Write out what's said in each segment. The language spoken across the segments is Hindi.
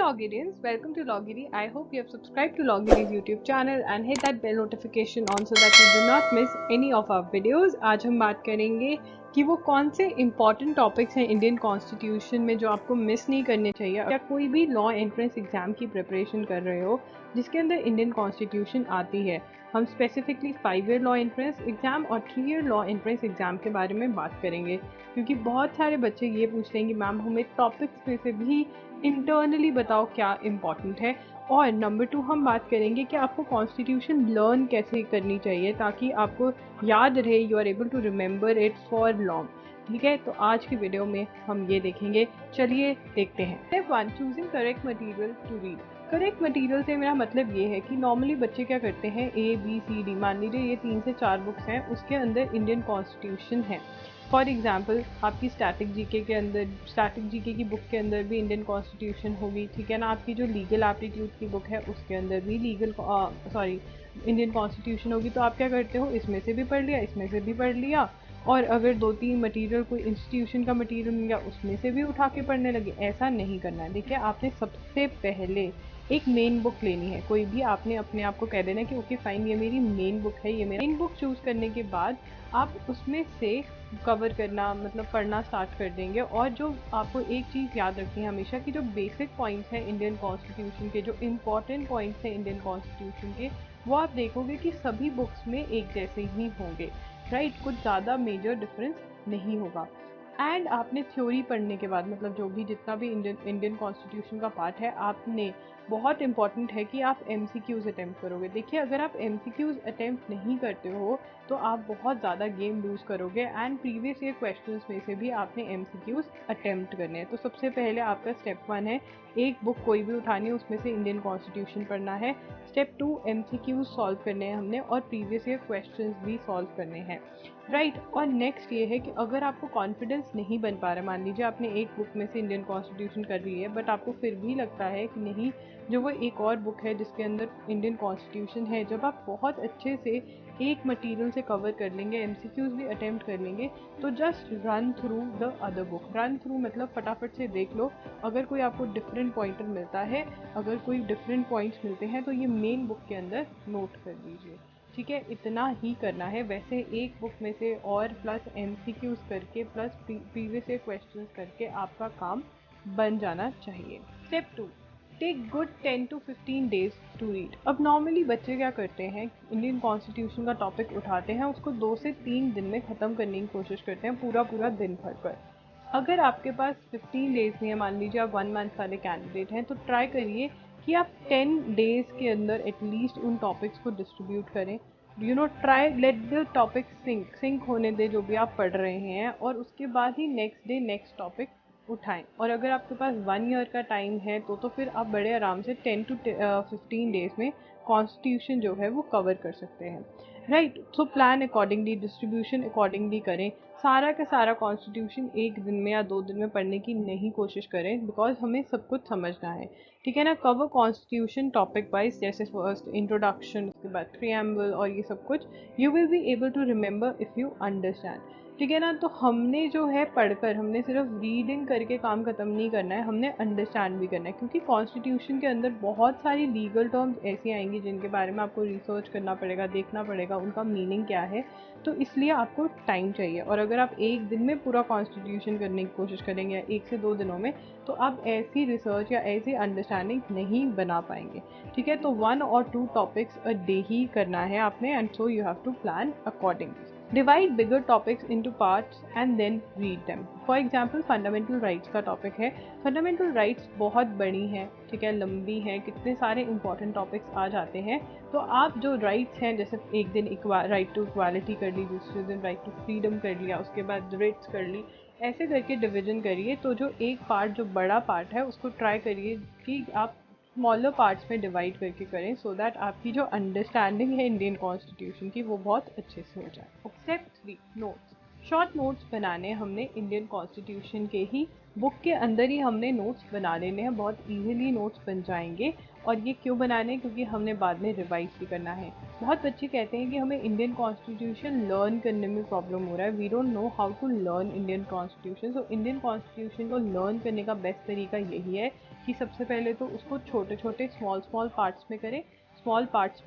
Logirians, welcome to Logiri. I hope you have subscribed to Logiri's YouTube channel and hit that bell notification on so that you do not miss any of our videos. आज हम बात करेंगे कि वो कौन से important topics हैं इंडियन कॉन्स्टिट्यूशन में जो आपको मिस नहीं करने चाहिए। या कोई भी लॉ एंट्रेंस एग्जाम की प्रिपरेशन कर रहे हो जिसके अंदर इंडियन कॉन्स्टिट्यूशन आती है, हम specifically 5 year law entrance exam और 3 ईयर लॉ एंट्रेंस एग्जाम के बारे में बात करेंगे। क्योंकि बहुत सारे बच्चे ये पूछते हैं कि मैम हमें टॉपिक्स में से भी इंटरनली बताओ क्या इम्पॉर्टेंट है। और नंबर 2 हम बात करेंगे कि आपको कॉन्स्टिट्यूशन लर्न कैसे करनी चाहिए ताकि आपको याद रहे, you are able to remember it for long. ठीक है, तो आज की वीडियो में हम ये देखेंगे। चलिए देखते हैं। Step 1, choosing correct material to read. Correct material से मेरा मतलब ये है कि नॉर्मली बच्चे क्या करते हैं, ABCD मान लीजिए ये 3 से 4 बुक्स हैं, उसके अंदर इंडियन कॉन्स्टिट्यूशन है। फॉर एग्जाम्पल आपकी स्टैटिक जीके के अंदर, स्टैटिक जीके की बुक के अंदर भी इंडियन कॉन्स्टिट्यूशन होगी। ठीक है ना, आपकी जो लीगल एप्टीट्यूड की बुक है उसके अंदर भी इंडियन कॉन्स्टिट्यूशन होगी। तो आप क्या करते हो, इसमें से भी पढ़ लिया, इसमें से भी पढ़ लिया, और अगर 2-3 मटेरियल कोई इंस्टीट्यूशन का मटेरियल मिल गया उसमें से भी उठा के पढ़ने लगे। ऐसा नहीं करना है। देखिए, आपने सबसे पहले एक मेन बुक लेनी है। कोई भी आपने अपने आप को कह देना कि ओके फाइन, ये मेरी मेन बुक है, ये मेरा मेन बुक चूज करने के बाद आप उसमें से कवर करना मतलब पढ़ना स्टार्ट कर देंगे। और जो आपको एक चीज़ याद रखनी है हमेशा कि जो बेसिक पॉइंट्स हैं इंडियन कॉन्स्टिट्यूशन के, जो इम्पॉर्टेंट पॉइंट्स हैं इंडियन कॉन्स्टिट्यूशन के, वो आप देखोगे कि सभी बुक्स में एक जैसे ही होंगे। राइट, कुछ ज़्यादा मेजर डिफरेंस नहीं होगा। एंड आपने थ्योरी पढ़ने के बाद मतलब जो भी जितना भी इंडियन कॉन्स्टिट्यूशन का पार्ट है, आपने बहुत इंपॉर्टेंट है कि आप MCQs अटैम्प्ट करोगे। देखिए, अगर आप MCQs अटैम्प्ट नहीं करते हो तो आप बहुत ज़्यादा गेम लूज करोगे। एंड प्रीवियस ईयर क्वेश्चंस में से भी आपने MCQs अटैम्प्ट करने हैं। तो सबसे पहले आपका स्टेप 1 है, एक बुक कोई भी उठानी है, उसमें से इंडियन कॉन्स्टिट्यूशन पढ़ना है। स्टेप 2, MCQs सॉल्व करने हैं हमने और प्रीवियस ईयर क्वेश्चंस भी सॉल्व करने हैं। राइट, और नेक्स्ट ये है कि अगर आपको कॉन्फिडेंस नहीं बन पा रहा, मान लीजिए आपने एक बुक में से इंडियन कॉन्स्टिट्यूशन कर ली है बट आपको फिर भी लगता है कि नहीं, जो वो एक और बुक है जिसके अंदर इंडियन कॉन्स्टिट्यूशन है, जब आप बहुत अच्छे से एक मटेरियल से कवर कर लेंगे, MCQs भी अटेम्प्ट कर लेंगे, तो just run through the other book. Run through मतलब फटाफट से देख लो, अगर कोई आपको डिफरेंट पॉइंटर मिलता है, अगर कोई डिफरेंट पॉइंट्स मिलते हैं तो ये मेन बुक के अंदर नोट कर लीजिए। ठीक है, इतना ही करना है। वैसे एक बुक में से और प्लस MCQs करके प्लस प्रीवियस ईयर क्वेश्चंस करके आपका काम बन जाना चाहिए। Step 2, take good 10 to 15 days to read. अब नॉर्मली बच्चे क्या करते हैं, इंडियन कॉन्स्टिट्यूशन का टॉपिक उठाते हैं, उसको 2 से 3 दिन में ख़त्म करने की कोशिश करते हैं, पूरा पूरा दिन भर कर। अगर आपके पास 15 डेज नहीं है, मान लीजिए आप 1 मंथ वाले कैंडिडेट हैं, तो ट्राई करिए कि आप 10 डेज के अंदर एटलीस्ट उन टॉपिक्स को डिस्ट्रीब्यूट करें। Try let the topic sync होने दे जो भी आप पढ़ रहे हैं, और उसके बाद ही नेक्स्ट डे नेक्स्ट टॉपिक उठाएं। और अगर आपके पास 1 ईयर का टाइम है तो फिर आप बड़े आराम से 10 to 15 डेज में कॉन्स्टिट्यूशन जो है वो कवर कर सकते हैं। Right, so plan accordingly, distribution accordingly करें। सारा का सारा कॉन्स्टिट्यूशन एक दिन में या 2 दिन में पढ़ने की नहीं कोशिश करें, बिकॉज हमें सब कुछ समझना है। ठीक है ना, कवर कॉन्स्टिट्यूशन टॉपिक वाइज, जैसे फर्स्ट इंट्रोडक्शन, उसके बाद प्रीएम्बल और ये सब कुछ। You will be able to remember if you understand. ठीक है ना, तो हमने जो है पढ़कर, हमने सिर्फ रीडिंग करके काम खत्म नहीं करना है, हमने अंडरस्टैंड भी करना है। क्योंकि कॉन्स्टिट्यूशन के अंदर बहुत सारी लीगल टर्म्स ऐसी आएंगी जिनके बारे में आपको रिसर्च करना पड़ेगा, देखना पड़ेगा उनका मीनिंग क्या है। तो इसलिए आपको टाइम चाहिए। और अगर आप एक दिन में पूरा कॉन्स्टिट्यूशन करने की कोशिश करेंगे या 1 से 2 दिनों में, तो आप ऐसी रिसर्च या ऐसी अंडरस्टैंडिंग नहीं बना पाएंगे। ठीक है, तो 1 और 2 टॉपिक्स अ डे ही करना है आपने, and so you have to plan accordingly. Divide bigger topics into parts and then read them. For example, fundamental rights का टॉपिक है। fundamental rights बहुत बड़ी हैं, ठीक है, लंबी हैं, कितने सारे important topics आ जाते हैं। तो आप जो rights हैं, जैसे एक दिन right to equality कर ली, दूसरे दिन right to freedom कर लिया, उसके बाद writs कर ली, ऐसे करके डिवीजन करिए। तो जो एक पार्ट, जो बड़ा पार्ट है, उसको ट्राई करिए कि आप स्मॉलर पार्ट्स में डिवाइड करके करें, सो दैट आपकी जो अंडरस्टैंडिंग है इंडियन कॉन्स्टिट्यूशन की वो बहुत अच्छे से हो जाए। Step 3, notes. शॉर्ट नोट्स बनाने हमने इंडियन कॉन्स्टिट्यूशन के ही बुक के अंदर ही हमने नोट्स बना लेने हैं, बहुत इजीली नोट्स बन जाएंगे। और ये क्यों बनाने हैं, क्योंकि हमने बाद में रिवाइज भी करना है। बहुत बच्चे कहते हैं कि हमें इंडियन कॉन्स्टिट्यूशन लर्न करने में प्रॉब्लम हो रहा है, we don't know how to learn Indian constitution. So Indian constitution को लर्न करने का बेस्ट तरीका यही है कि सबसे पहले तो उसको छोटे छोटे स्मॉल पार्ट्स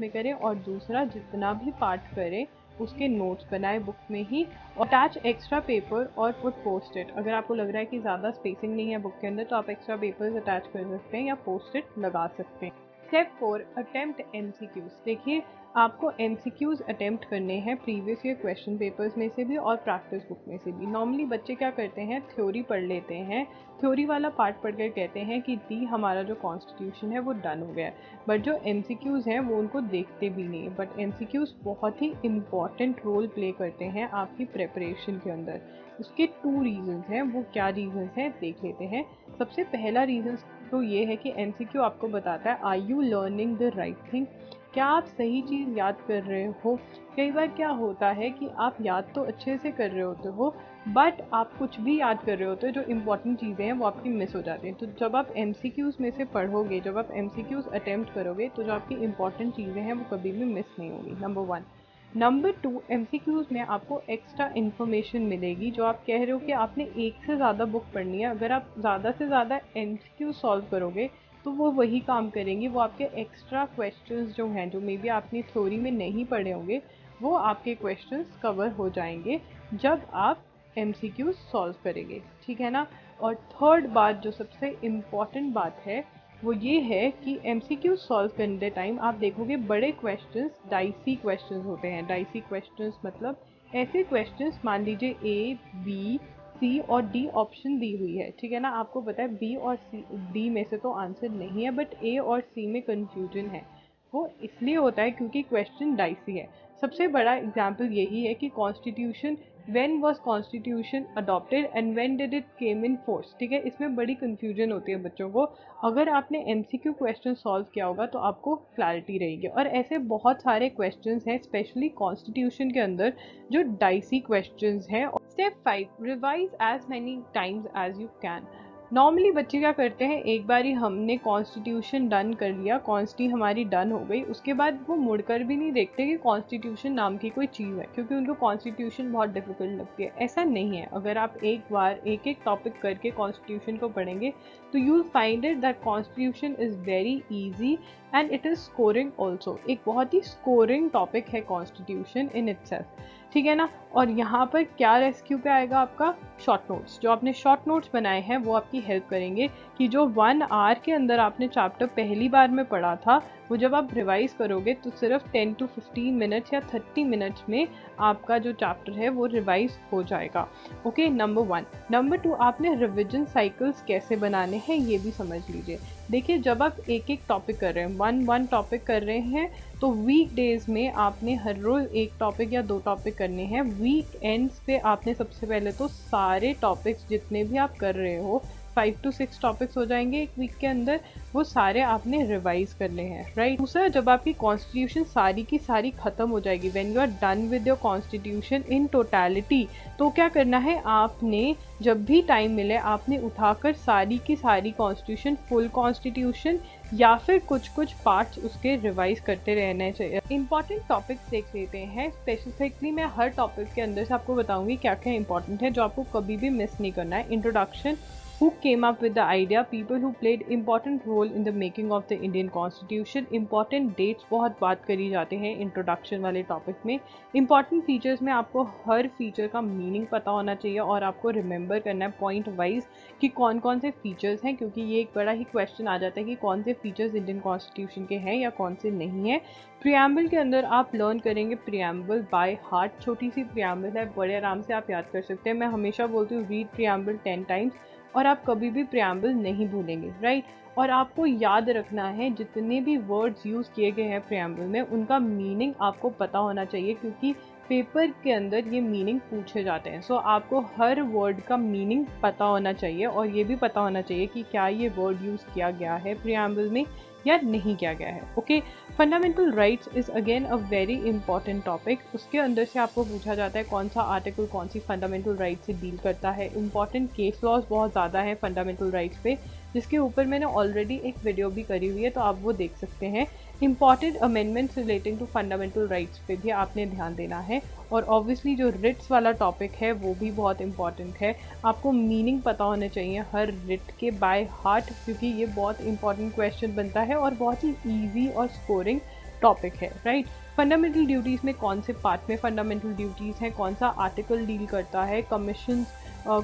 में करें, और दूसरा जितना भी पार्ट करें उसके नोट्स बनाए बुक में ही। अटैच एक्स्ट्रा पेपर और पुट पोस्ट इट। अगर आपको लग रहा है कि ज़्यादा स्पेसिंग नहीं है बुक के अंदर तो आप एक्स्ट्रा पेपर्स अटैच कर सकते हैं या पोस्ट इट लगा सकते हैं। Step 4, attempt MCQs. देखिए, आपको एमसीक्यूज अटेम्प्ट करने हैं प्रीवियस ईयर क्वेश्चन पेपर्स में से भी और प्रैक्टिस बुक में से भी। नॉर्मली बच्चे क्या करते हैं, थ्योरी पढ़ लेते हैं, थ्योरी वाला पार्ट पढ़कर कहते हैं कि दी हमारा जो कॉन्स्टिट्यूशन है वो डन हो गया है, बट जो एमसीक्यूज हैं वो उनको देखते भी नहीं है। बट एमसीक्यूज बहुत ही इम्पॉर्टेंट रोल प्ले करते हैं आपकी प्रेपरेशन के अंदर। उसके 2 रीजंस हैं, वो क्या रीजंस हैं देख लेते हैं। सबसे पहला रीजन तो ये है कि एमसीक्यू आपको बताता है are you learning the right thing, क्या आप सही चीज़ याद कर रहे हो। कई बार क्या होता है कि आप याद तो अच्छे से कर रहे होते हो, बट आप कुछ भी याद कर रहे होते हो, जो इंपॉर्टेंट चीज़ें हैं वो आपकी मिस हो जाती हैं। तो जब आप एमसीक्यूज़ में से पढ़ोगे, जब आप एमसीक्यूज़ अटेम्प्ट करोगे, तो जो आपकी इंपॉर्टेंट चीज़ें हैं वो कभी भी मिस नहीं होगी, नंबर 1। नंबर 2, एमसीक्यूज़ में आपको एक्स्ट्रा इन्फॉर्मेशन मिलेगी। जो आप कह रहे हो कि आपने एक से ज़्यादा बुक पढ़नी है, अगर आप ज़्यादा से ज़्यादा एमसीक्यू सॉल्व करोगे तो वो वही काम करेंगी। वो आपके एक्स्ट्रा क्वेश्चंस जो हैं, जो मे बी आपने थ्योरी में नहीं पढ़े होंगे, वो आपके क्वेश्चंस कवर हो जाएंगे जब आप एमसीक्यू सॉल्व करेंगे, ठीक है ना। और थर्ड बात, जो सबसे इम्पॉर्टेंट बात है, वो ये है कि एमसीक्यू सॉल्व करते टाइम आप देखोगे बड़े क्वेश्चंस डाइसी क्वेश्चंस होते हैं। डाइसी क्वेश्चंस मतलब ऐसे क्वेश्चंस, मान लीजिए ए, बी, सी और डी ऑप्शन दी हुई है, ठीक है ना। आपको पता है बी और सी, डी में से तो आंसर नहीं है, बट ए और सी में कंफ्यूजन है। वो इसलिए होता है क्योंकि क्वेश्चन डाइसी है। सबसे बड़ा एग्जाम्पल यही है कि constitution, when was constitution adopted and when did it came in force, ठीक है। इसमें बड़ी कंफ्यूजन होती है बच्चों को। अगर आपने एमसीक्यू क्वेश्चन सॉल्व किया होगा तो आपको क्लैरिटी रहेगी। और ऐसे बहुत सारे क्वेश्चंस हैं स्पेशली कॉन्स्टिट्यूशन के अंदर जो डाइसी क्वेश्चंस हैं। Step 5, revise as many times as you can. Normally बच्चे क्या करते हैं, एक बार ही हमने कॉन्स्टिट्यूशन डन कर लिया, कॉन्स्टी हमारी डन हो गई, उसके बाद वो मुड़कर भी नहीं देखते कि कॉन्स्टिट्यूशन नाम की कोई चीज़ है, क्योंकि उनको कॉन्स्टिट्यूशन बहुत डिफिकल्ट लगती है। ऐसा नहीं है, अगर आप एक बार एक एक टॉपिक करके कॉन्स्टिट्यूशन को पढ़ेंगे तो you will find it that constitution is very easy and it is scoring also. एक बहुत ही स्कोरिंग टॉपिक है कॉन्स्टिट्यूशन इन इटसेल्फ, ठीक है ना। और यहाँ पर क्या रेस्क्यू पे आएगा आपका, शॉर्ट नोट्स। जो आपने शॉर्ट नोट्स बनाए हैं वो आपकी हेल्प करेंगे कि जो 1 आवर के अंदर आपने चैप्टर पहली बार में पढ़ा था, वो जब आप रिवाइज करोगे तो सिर्फ 10 to 15 मिनट्स या 30 मिनट्स में आपका जो चैप्टर है वो रिवाइज हो जाएगा। Okay, number 1। नंबर 2, आपने रिविजन साइकिल्स कैसे बनाने हैं ये भी समझ लीजिए। देखिए, जब आप एक एक टॉपिक कर रहे हैं, वन टॉपिक कर रहे हैं, तो वीक डेज में आपने हर रोज़ एक टॉपिक या 2 टॉपिक करने हैं। वीक एंड्स पे आपने सबसे पहले तो सारे टॉपिक्स जितने भी आप कर रहे हो, 5 to 6 टॉपिक्स हो जाएंगे एक वीक के अंदर, वो सारे आपने रिवाइज करने हैं, राइट। दूसरा, जब आपकी कॉन्स्टिट्यूशन सारी की सारी खत्म हो जाएगी, when you are done with your constitution in totality, तो क्या करना है, आपने जब भी टाइम मिले आपने उठाकर सारी की सारी कॉन्स्टिट्यूशन, फुल कॉन्स्टिट्यूशन या फिर कुछ कुछ पार्ट्स उसके रिवाइज करते रहने चाहिए। इंपॉर्टेंट टॉपिक्स देख लेते हैं। स्पेसिफिकली मैं हर टॉपिक के अंदर से आपको बताऊंगी क्या क्या इंपॉर्टेंट है, जो आपको कभी भी मिस नहीं करना है। Introduction, who came up with the idea, people who played important role in the making of the Indian Constitution, important dates बहुत बात करी जाते हैं इंट्रोडक्शन वाले टॉपिक में। इंपॉर्टेंट फीचर्स में आपको हर फीचर का मीनिंग पता होना चाहिए और आपको रिमेंबर करना है पॉइंट वाइज कि कौन कौन से फीचर्स हैं, क्योंकि ये एक बड़ा ही क्वेश्चन आ जाता है कि कौन से फीचर्स इंडियन कॉन्स्टिट्यूशन के हैं या कौन से नहीं है। प्रियम्बल के अंदर आप लर्न करेंगे प्रियम्बल बाय हार्ट। छोटी सी प्रियम्बल है, बड़े आराम से आप याद कर सकते हैं। मैं हमेशा बोलती हूँ रीड प्रियम्बल 10 टाइम्स और आप कभी भी प्रियम्बल नहीं भूलेंगे, राइट। और आपको याद रखना है जितने भी वर्ड्स यूज़ किए गए हैं प्रियम्बल में, उनका मीनिंग आपको पता होना चाहिए, क्योंकि पेपर के अंदर ये मीनिंग पूछे जाते हैं। सो आपको हर वर्ड का मीनिंग पता होना चाहिए और ये भी पता होना चाहिए कि क्या ये वर्ड यूज़ किया गया है प्रीएम्बल में या नहीं किया गया है। Okay, fundamental rights is again a very important topic. उसके अंदर से आपको पूछा जाता है कौन सा आर्टिकल कौन सी फंडामेंटल राइट से डील करता है। इंपॉर्टेंट केस लॉज बहुत ज़्यादा है फंडामेंटल राइट्स पे, जिसके ऊपर मैंने ऑलरेडी एक वीडियो भी करी हुई है, तो आप वो देख सकते हैं। Important amendments relating to fundamental rights पे भी आपने ध्यान देना है। और ऑब्वियसली जो रिट्स वाला टॉपिक है वो भी बहुत इंपॉर्टेंट है। आपको मीनिंग पता होने चाहिए हर रिट के बाय हार्ट, क्योंकि ये बहुत इंपॉर्टेंट क्वेश्चन बनता है और बहुत ही ईजी और स्कोरिंग टॉपिक है, राइट। फंडामेंटल ड्यूटीज़ में कौन से पार्ट में फंडामेंटल ड्यूटीज़ हैं, कौन सा आर्टिकल डील करता है, कमीशन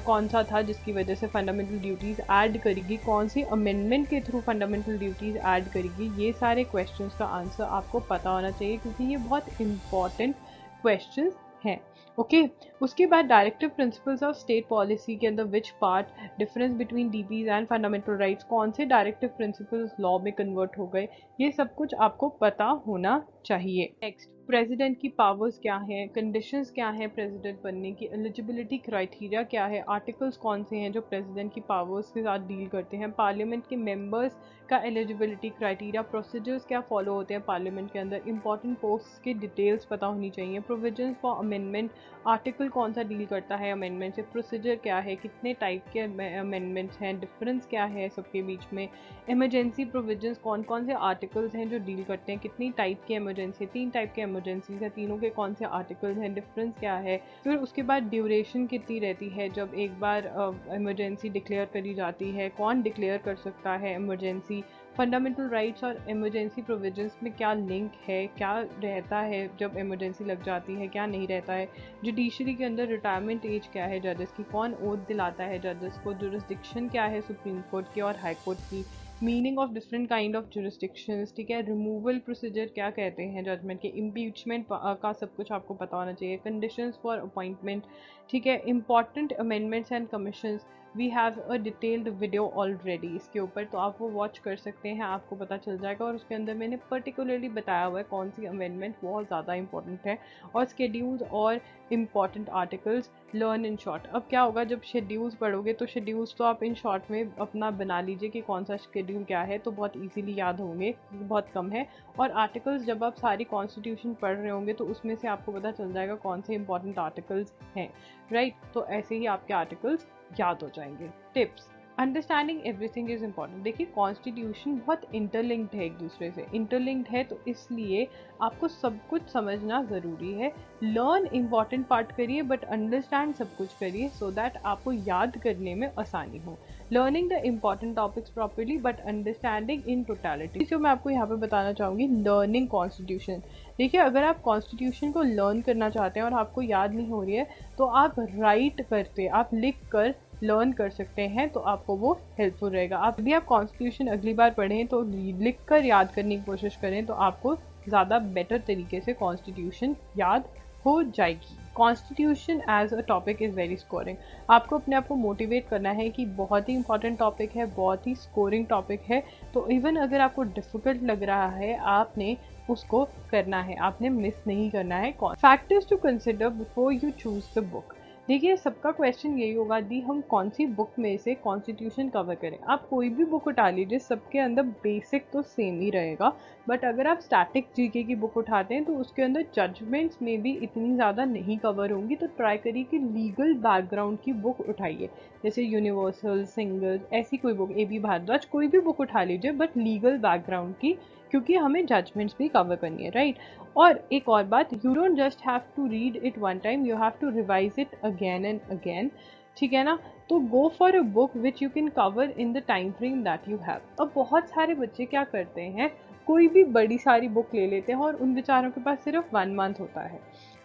कौन सा था जिसकी वजह से फंडामेंटल ड्यूटीज़ ऐड करेगी, कौन सी अमेंडमेंट के थ्रू फंडामेंटल ड्यूटीज़ ऐड करेगी, ये सारे क्वेश्चंस का आंसर आपको पता होना चाहिए, क्योंकि ये बहुत इंपॉर्टेंट क्वेश्चंस हैं। ओके, उसके बाद directive principles of state policy के अंदर which part, difference between DPs and fundamental rights, कौन से डायरेक्टिव प्रिंसिपल्स लॉ में कन्वर्ट हो गए, ये सब कुछ आपको पता होना चाहिए। नेक्स्ट, प्रेसिडेंट की पावर्स क्या हैं, कंडीशंस क्या हैं प्रेसिडेंट बनने की, एलिजिबिलिटी क्राइटेरिया क्या है, आर्टिकल्स कौन से हैं जो प्रेसिडेंट की पावर्स के साथ डील करते हैं, पार्लियामेंट के मेंबर्स का एलिजिबिलिटी क्राइटेरिया, प्रोसीजर्स क्या फॉलो होते हैं पार्लियामेंट के अंदर, इंपॉर्टेंट पोस्ट्स की डिटेल्स पता होनी चाहिए, प्रोविजंस फॉर अमेंडमेंट, आर्टिकल कौन सा डील करता है अमेंडमेंट से, प्रोसीजर क्या है, कितने टाइप के अमेंडमेंट्स हैं, डिफरेंस क्या है सबके बीच में, इमरजेंसी प्रोविजंस कौन कौन से आर्टिकल्स हैं जो डील करते हैं, कितनी टाइप की इमरजेंसी, 3 टाइप के इमरजेंसीज हैं, तीनों के कौन से आर्टिकल्स हैं, डिफरेंस क्या है। फिर उसके बाद ड्यूरेशन कितनी रहती है जब एक बार इमरजेंसी डिक्लेयर करी जाती है, कौन डिक्लेयर कर सकता है इमरजेंसी, फंडामेंटल राइट्स और इमरजेंसी प्रोविजंस में क्या लिंक है, क्या रहता है जब इमरजेंसी लग जाती है, क्या नहीं रहता है, जुडिशरी के अंदर रिटायरमेंट एज क्या है जजेस की, कौन ओथ दिलाता है जजेस को, जुरिस्डिक्शन क्या है सुप्रीम कोर्ट की और हाई कोर्ट की, meaning of different kind of jurisdictions, ठीक है, रिमूवल प्रोसीजर क्या कहते हैं जजमेंट के, इम्पीचमेंट का सब कुछ आपको पता होना चाहिए, कंडीशंस फॉर अपॉइंटमेंट, ठीक है, important amendments and commissions, we have a detailed video already इसके ऊपर, तो आप वो वॉच कर सकते हैं, आपको पता चल जाएगा। और उसके अंदर मैंने पर्टिकुलरली बताया हुआ है कौन सी अमेंडमेंट बहुत ज़्यादा इंपॉर्टेंट है, और शेड्यूल्स और important articles learn in short. अब क्या होगा जब शेड्यूल्स पढ़ोगे तो शेड्यूल्स तो आप इन शॉर्ट में अपना बना लीजिए कि कौन सा शेड्यूल क्या है, तो बहुत इजीली याद होंगे, बहुत कम है। और आर्टिकल्स जब आप सारी कॉन्स्टिट्यूशन पढ़ रहे होंगे तो उसमें से आपको पता चल जाएगा कौन से इंपॉर्टेंट आर्टिकल्स हैं, राइट। तो ऐसे ही आपके आर्टिकल्स याद हो जाएंगे। Tips, understanding everything is important. देखिए कॉन्स्टिट्यूशन बहुत इंटरलिंक्ड है, एक दूसरे से इंटरलिंक्ड है, तो इसलिए आपको सब कुछ समझना ज़रूरी है। लर्न इम्पॉर्टेंट पार्ट करिए बट अंडरस्टैंड सब कुछ करिए, सो दैट आपको याद करने में आसानी हो। Learning the important topics properly but understanding in totality. जो मैं आपको यहाँ पे बताना चाहूँगी, लर्निंग कॉन्स्टिट्यूशन। देखिए अगर आप कॉन्स्टिट्यूशन को लर्न करना चाहते हैं और आपको याद नहीं हो रही है, तो आप राइट करते, आप लिख कर लर्न कर सकते हैं, तो आपको वो हेल्पफुल रहेगा। आप यदि आप कॉन्स्टिट्यूशन अगली बार पढ़ें तो लिख कर याद करने की कोशिश करें, तो आपको ज़्यादा बेटर तरीके से कॉन्स्टिट्यूशन याद हो जाएगी। Constitution as a topic is very scoring. आपको अपने आप को मोटिवेट करना है कि बहुत ही इंपॉर्टेंट टॉपिक है, बहुत ही स्कोरिंग टॉपिक है, तो इवन अगर आपको डिफ़िकल्ट लग रहा है, आपने उसको करना है, आपने मिस नहीं करना है। Factors to consider before you choose the book. देखिए सबका क्वेश्चन यही होगा दी हम कौन सी बुक में से कॉन्स्टिट्यूशन कवर करें। आप कोई भी बुक उठा लीजिए, सबके अंदर बेसिक तो सेम ही रहेगा, बट अगर आप स्टैटिक जीके की बुक उठाते हैं तो उसके अंदर जजमेंट्स में भी इतनी ज़्यादा नहीं कवर होंगी, तो ट्राई करिए कि लीगल बैकग्राउंड की बुक उठाइए, जैसे यूनिवर्सल, सिंगल, ऐसी कोई बुक, ए बी भारद्वाज, कोई भी बुक उठा लीजिए बट लीगल बैकग्राउंड की, क्योंकि हमें जजमेंट्स भी कवर करनी है, राइट। और एक और बात, you don't just have to read it one time, you have to revise it again and again, ठीक है ना। तो go for a book which you can cover in the time frame that you have. अब बहुत सारे बच्चे क्या करते हैं, कोई भी बड़ी सारी बुक ले लेते हैं और उन बेचारों के पास सिर्फ 1 मंथ होता है,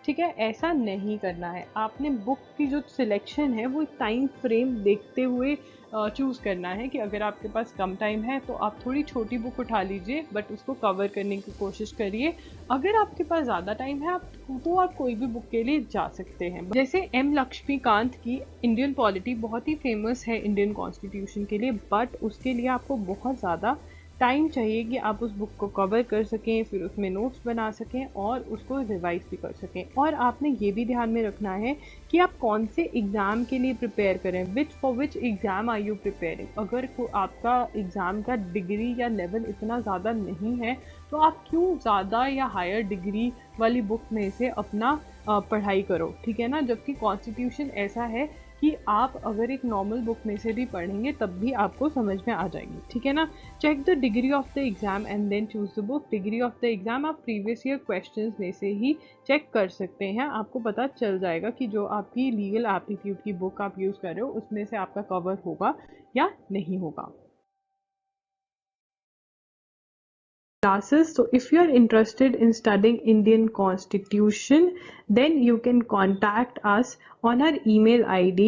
ठीक है। ऐसा नहीं करना है, आपने बुक की जो सिलेक्शन है वो टाइम फ्रेम देखते हुए चूज़ करना है, कि अगर आपके पास कम टाइम है तो आप थोड़ी छोटी बुक उठा लीजिए बट उसको कवर करने की कोशिश करिए। अगर आपके पास ज़्यादा टाइम है तो आप कोई भी बुक के लिए जा सकते हैं। जैसे एम लक्ष्मीकांत की इंडियन पॉलिटी बहुत ही फेमस है इंडियन कॉन्स्टिट्यूशन के लिए, बट उसके लिए आपको बहुत ज़्यादा टाइम चाहिए कि आप उस बुक को कवर कर सकें, फिर उसमें नोट्स बना सकें और उसको रिवाइज भी कर सकें। और आपने ये भी ध्यान में रखना है कि आप कौन से एग्ज़ाम के लिए प्रिपेयर करें, for which exam are you preparing. अगर आपका एग्ज़ाम का डिग्री या लेवल इतना ज़्यादा नहीं है तो आप क्यों ज़्यादा या हायर डिग्री वाली बुक में से अपना पढ़ाई करो, ठीक है ना। जबकि कॉन्स्टिट्यूशन ऐसा है कि आप अगर एक नॉर्मल बुक में से भी पढ़ेंगे तब भी आपको समझ में आ जाएगी, ठीक है ना। Check the degree of the exam and then choose the book. Degree of the exam आप प्रीवियस ईयर क्वेश्चंस में से ही चेक कर सकते हैं, आपको पता चल जाएगा कि जो आपकी लीगल एप्टीट्यूड की बुक आप यूज़ कर रहे हो उसमें से आपका कवर होगा या नहीं होगा। Classes. So if you are interested in studying Indian Constitution, then you can contact us on our email ID,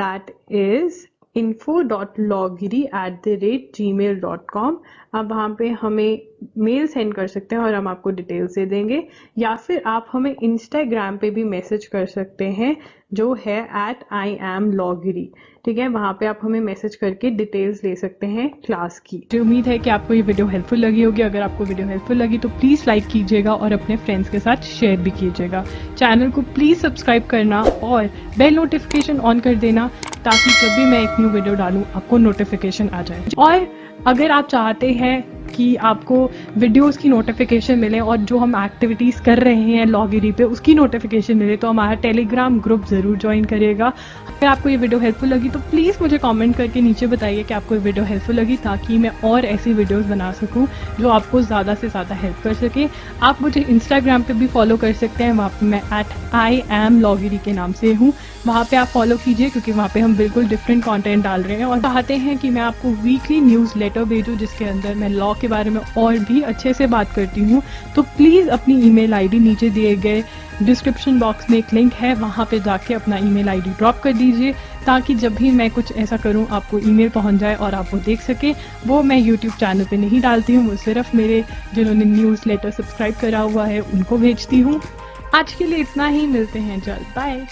that is info.logiri@gmail.com। आप वहाँ पे हमें मेल सेंड कर सकते हैं और हम आपको डिटेल्स दे देंगे, या फिर आप हमें इंस्टाग्राम पे भी मैसेज कर सकते हैं जो है @IamLogiri, ठीक है। वहाँ पे आप हमें मैसेज करके डिटेल्स ले सकते हैं क्लास की। तो उम्मीद है कि आपको ये वीडियो हेल्पफुल लगी होगी। अगर आपको वीडियो हेल्पफुल लगी तो प्लीज़ लाइक कीजिएगा और अपने फ्रेंड्स के साथ शेयर भी कीजिएगा। चैनल को प्लीज़ सब्सक्राइब करना और बेल नोटिफिकेशन ऑन कर देना ताकि जब भी मैं एक न्यू वीडियो डालूँ आपको नोटिफिकेशन आ जाए। और अगर आप चाहते हैं कि आपको वीडियोस की नोटिफिकेशन मिले और जो हम एक्टिविटीज़ कर रहे हैं लॉगिरी पे उसकी नोटिफिकेशन मिले तो हमारा टेलीग्राम ग्रुप ज़रूर ज्वाइन करिएगा। अगर आपको ये वीडियो हेल्पफुल लगी तो प्लीज़ मुझे कमेंट करके नीचे बताइए कि आपको ये वीडियो हेल्पफुल लगी, ताकि मैं और ऐसी वीडियोस बना सकूं जो आपको ज़्यादा से ज़्यादा हेल्प कर सके। आप मुझे इंस्टाग्राम पे भी फॉलो कर सकते हैं, वहाँ पे मैं @IamLogiri के नाम से हूँ। वहाँ पे आप फॉलो कीजिए क्योंकि वहाँ पे हम बिल्कुल डिफरेंट कंटेंट डाल रहे हैं और चाहते हैं कि मैं आपको वीकली न्यूज़ लेटर भेजूँ जिसके अंदर मैं लॉ के बारे में और भी अच्छे से बात करती हूँ। तो प्लीज़ अपनी ईमेल आईडी नीचे दिए गए डिस्क्रिप्शन बॉक्स में एक लिंक है, वहाँ पे जाके अपना ईमेल आईडी ड्रॉप कर दीजिए ताकि जब भी मैं कुछ ऐसा करूँ आपको ईमेल पहुँच जाए और आप वो देख सके। वो मैं यूट्यूब चैनल पे नहीं डालती हूँ, वो सिर्फ मेरे जिन्होंने न्यूज़ लेटर सब्सक्राइब करा हुआ है उनको भेजती हूँ। आज के लिए इतना ही, मिलते हैं जल्द, बाय।